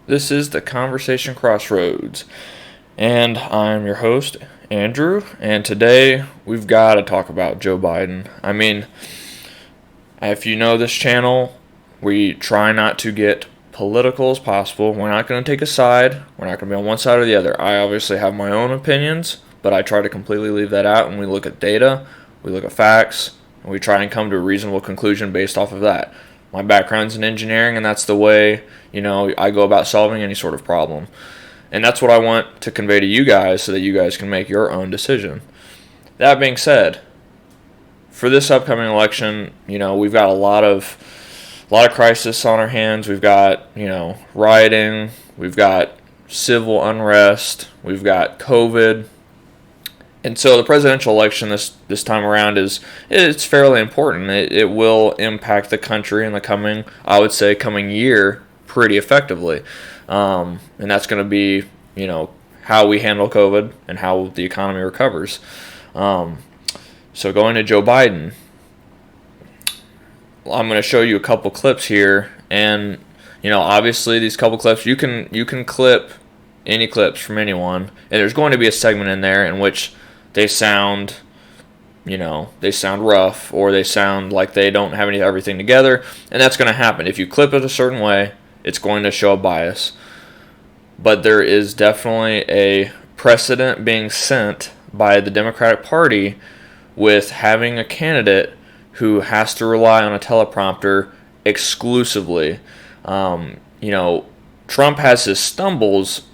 This is the Conversation Crossroads, and I'm your host, Andrew, and today we've got to talk about Joe Biden. I mean, if you know this channel, we try not to get political as possible. We're not going to take a side. We're not going to be on one side or the other. I obviously have my own opinions, but I try to completely leave that out, and we look at data, we look at facts, and we try and come to a reasonable conclusion based off of that. My background's in engineering, and that's the way, I go about solving any sort of problem. And that's what I want to convey to you guys so that you guys can make your own decision. That being said, for this upcoming election, we've got a lot of crisis on our hands. We've got, rioting, we've got civil unrest, we've got COVID. And so the presidential election this time around it's fairly important. It will impact the country in the coming year pretty effectively. And that's going to be, how we handle COVID and how the economy recovers. So going to Joe Biden, I'm going to show you a couple clips here. And, obviously these couple clips, you can clip any clips from anyone. And there's going to be a segment in there in which they sound rough, or they sound like they don't have everything together, and that's going to happen. If you clip it a certain way, it's going to show a bias. But there is definitely a precedent being set by the Democratic Party with having a candidate who has to rely on a teleprompter exclusively. Trump has his stumbles,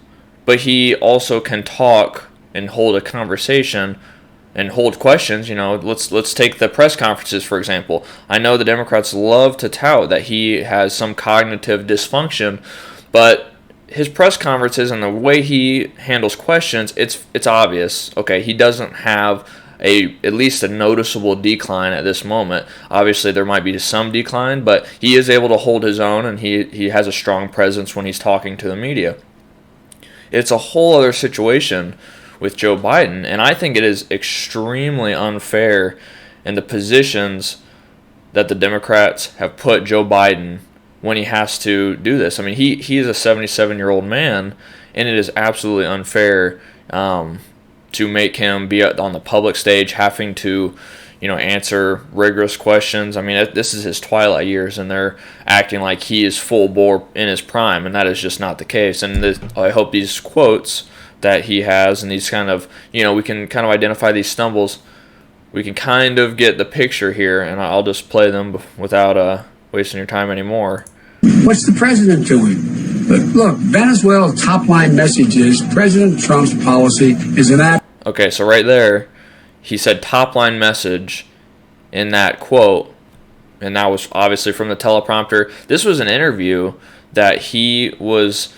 but he also can talk and hold a conversation and hold questions. Let's take the press conferences, for example. I know the Democrats love to tout that he has some cognitive dysfunction, but his press conferences and the way he handles questions, it's obvious. Okay, he doesn't have at least a noticeable decline at this moment. Obviously, there might be some decline, but he is able to hold his own, and he has a strong presence when he's talking to the media. It's a whole other situation with Joe Biden, and I think it is extremely unfair in the positions that the Democrats have put Joe Biden when he has to do this. I mean, he is a 77-year-old man, and it is absolutely unfair to make him be on the public stage having to, answer rigorous questions. I mean, this is his twilight years, and they're acting like he is full bore in his prime, and that is just not the case. And I hope these quotes that he has, and these kind of, we can kind of identify these stumbles. We can kind of get the picture here, and I'll just play them without wasting your time anymore. What's the president doing? Look, Venezuela's top-line message is President Trump's policy is an act. Okay, so right there, he said top-line message in that quote, and that was obviously from the teleprompter. This was an interview that he was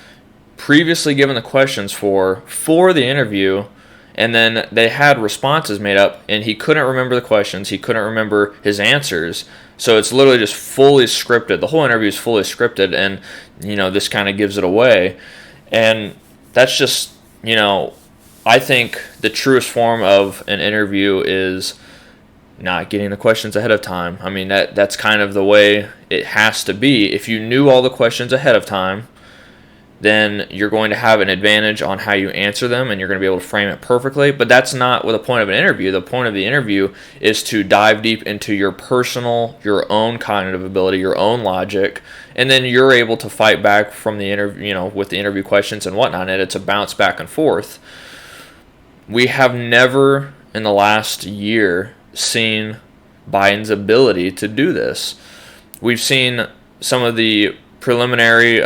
previously given the questions for the interview, and then they had responses made up, and he couldn't remember the questions, he couldn't remember his answers, so it's literally just fully scripted. The whole interview is fully scripted, and this kind of gives it away. And that's just, I think the truest form of an interview is not getting the questions ahead of time. I mean, that's kind of the way it has to be. If you knew all the questions ahead of time, then you're going to have an advantage on how you answer them, and you're going to be able to frame it perfectly. But that's not the point of an interview. The point of the interview is to dive deep into your own cognitive ability, your own logic, and then you're able to fight back from the interview, with the interview questions and whatnot, and it's a bounce back and forth. We have never in the last year seen Biden's ability to do this. We've seen some of the preliminary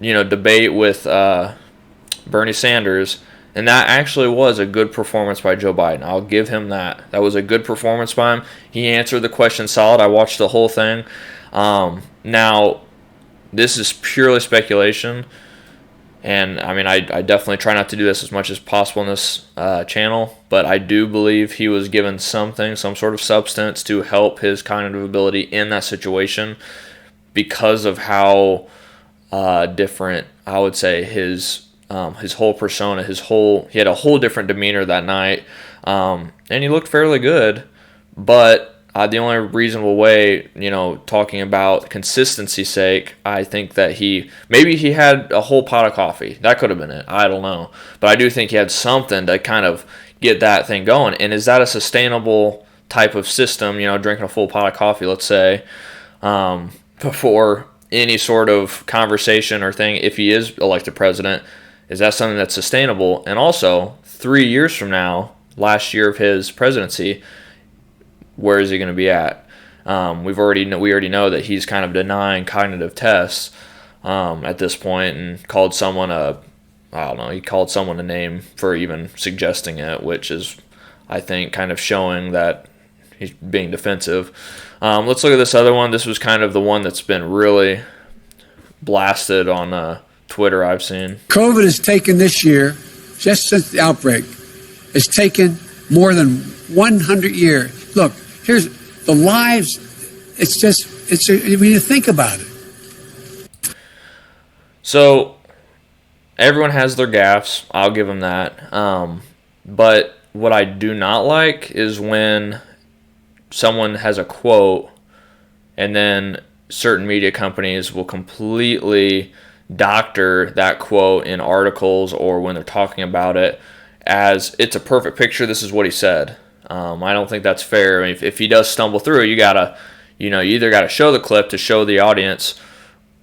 debate with Bernie Sanders, and that actually was a good performance by Joe Biden. I'll give him that. That was a good performance by him. He answered the question solid. I watched the whole thing. Now, this is purely speculation, and I mean, I definitely try not to do this as much as possible in this channel, but I do believe he was given some sort of substance to help his cognitive ability in that situation because of how different, I would say, his whole persona, he had a whole different demeanor that night, and he looked fairly good, but the only reasonable way, talking about consistency's sake, I think that maybe he had a whole pot of coffee. That could have been it. I don't know. But I do think he had something to kind of get that thing going. And is that a sustainable type of system, drinking a full pot of coffee, let's say, before any sort of conversation or thing, if he is elected president, is that something that's sustainable? And also, 3 years from now, last year of his presidency, where is he going to be at? We already know that he's kind of denying cognitive tests at this point, and called someone he called someone a name for even suggesting it, which is, I think, kind of showing that he's being defensive. Let's look at this other one. This was kind of the one that's been really blasted on Twitter, I've seen. COVID has taken this year, just since the outbreak, has taken more than 100 years. Look, here's the lives. When you think about it. So, everyone has their gaffes. I'll give them that. But what I do not like is when someone has a quote and then certain media companies will completely doctor that quote in articles or when they're talking about it as it's a perfect picture. This is what he said. I don't think that's fair. I mean, if he does stumble through, you either gotta show the clip to show the audience,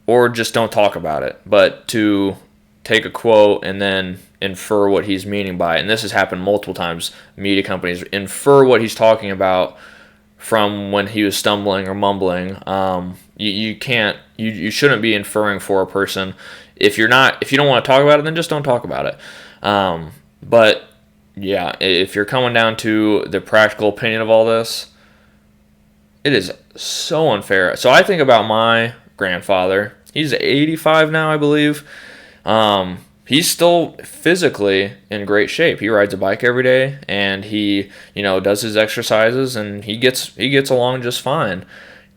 or just don't talk about it. But to take a quote and then infer what he's meaning by it, and this has happened multiple times, media companies infer what he's talking about from when he was stumbling or mumbling. You can't. You shouldn't be inferring for a person. If you don't want to talk about it, then just don't talk about it. But yeah, if you're coming down to the practical opinion of all this, it is so unfair. So I think about my grandfather. He's 85 now, I believe. He's still physically in great shape. He rides a bike every day, and he, does his exercises, and he gets along just fine.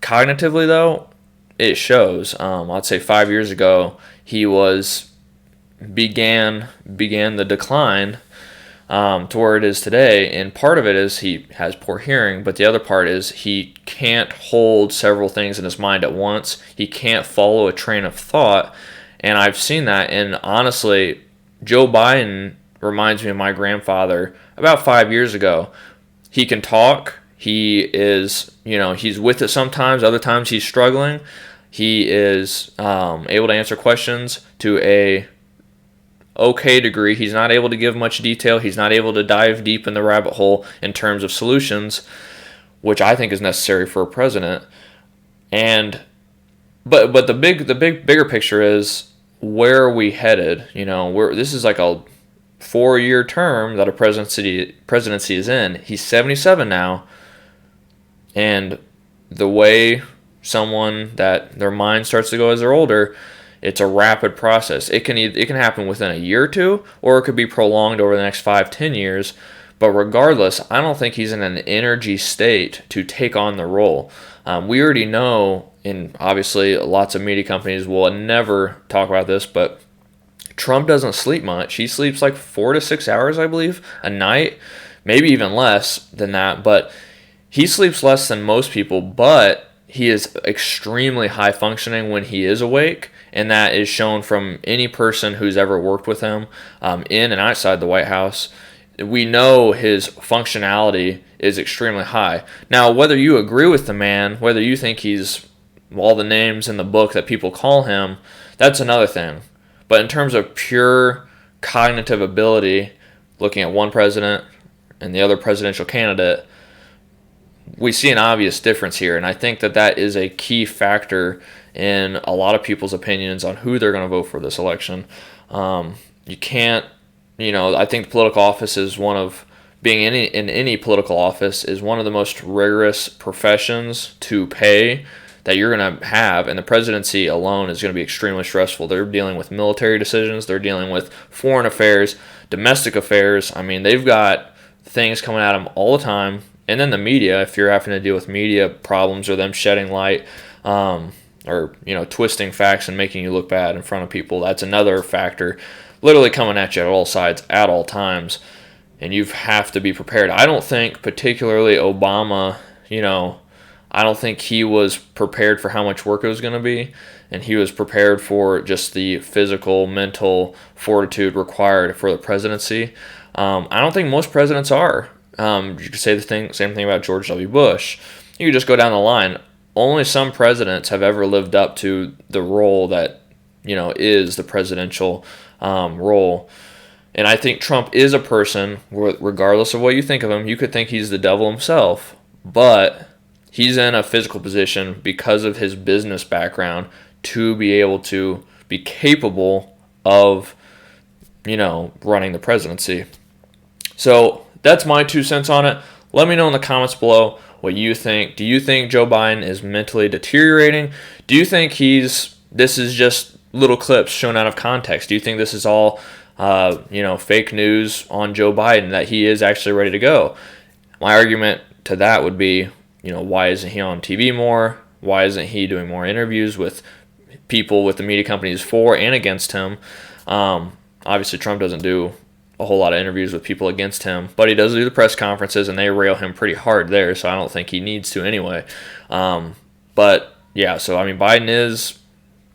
Cognitively, though, it shows. I'd say 5 years ago, he began the decline to where it is today, and part of it is he has poor hearing, but the other part is he can't hold several things in his mind at once. He can't follow a train of thought, and I've seen that. And honestly, Joe Biden reminds me of my grandfather about 5 years ago. He can talk. He is, he's with it sometimes. Other times he's struggling. He is able to answer questions to a okay degree. He's not able to give much detail. He's not able to dive deep in the rabbit hole in terms of solutions, which I think is necessary for a president. And but the bigger picture is, where are we headed? This is like a 4-year term that a presidency is in. He's 77 now, and the way someone that their mind starts to go as they're older, it's a rapid process. It can happen within a year or two, or it could be prolonged over the next 5-10 years. But regardless, I don't think he's in an energy state to take on the role. We already know, and obviously lots of media companies will never talk about this, but Trump doesn't sleep much. He sleeps like 4 to 6 hours, I believe, a night, maybe even less than that. But he sleeps less than most people, but he is extremely high functioning when he is awake, and that is shown from any person who's ever worked with him in and outside the White House. We know his functionality is extremely high. Now, whether you agree with the man, whether you think he's all the names in the book that people call him, that's another thing. But in terms of pure cognitive ability, looking at one president and the other presidential candidate, we see an obvious difference here, and I think that is a key factor in a lot of people's opinions on who they're going to vote for this election. You can't, I think political office is being in any political office is one of the most rigorous professions to pay that you're going to have, and the presidency alone is going to be extremely stressful. They're dealing with military decisions, they're dealing with foreign affairs, domestic affairs. I mean, they've got things coming at them all the time. And then the media, if you're having to deal with media problems or them shedding light or twisting facts and making you look bad in front of people, that's another factor literally coming at you at all sides at all times. And you have to be prepared. I don't think particularly Obama I don't think he was prepared for how much work it was going to be, and he was prepared for just the physical, mental fortitude required for the presidency. I don't think most presidents are. You could say same thing about George W. Bush. You could just go down the line. Only some presidents have ever lived up to the role that is the presidential role. And I think Trump is a person, regardless of what you think of him, you could think he's the devil himself, but he's in a physical position because of his business background to be able to be capable of, running the presidency. So that's my 2 cents on it. Let me know in the comments below what you think. Do you think Joe Biden is mentally deteriorating? Do you think this is just little clips shown out of context? Do you think this is all, fake news on Joe Biden, that he is actually ready to go? My argument to that would be, why isn't he on TV more? Why isn't he doing more interviews with people with the media companies for and against him? Obviously, Trump doesn't do a whole lot of interviews with people against him, but he does do the press conferences, and they rail him pretty hard there, so I don't think he needs to anyway. But, yeah, so, Biden is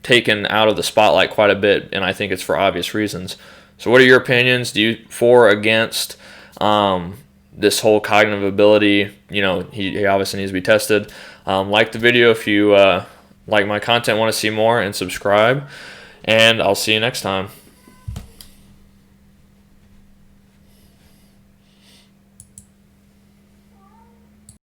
taken out of the spotlight quite a bit, and I think it's for obvious reasons. So what are your opinions? Do you for or against this whole cognitive ability? He obviously needs to be tested. Like the video if you like my content, want to see more, and subscribe. And I'll see you next time.